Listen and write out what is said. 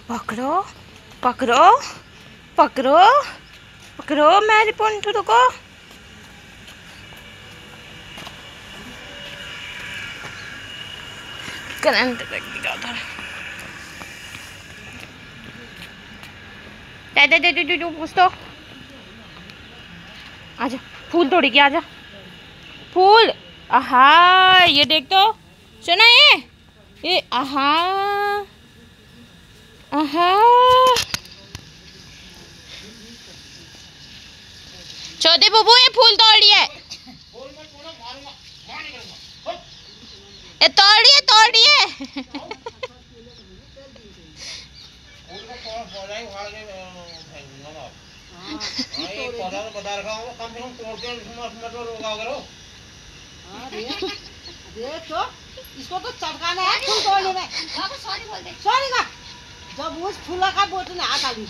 पकड़ो पकड़ो पकड़ो पकड़ो मेरी पंठू को। करंट लग गया उधर। दे कुछ तो। आजा फूल तोड़ी के आजा। फूल आहा ये देख तो सुना ये आहा आहा। छोटे बुबू ये फूल तोड़िए। ये तोड़िए तोड़िए। इसको तो चटकाना है फूल तोड़ने में। सॉरी बोल दे। सॉरी का जब उस फूल का बोतल हाथ आ गई।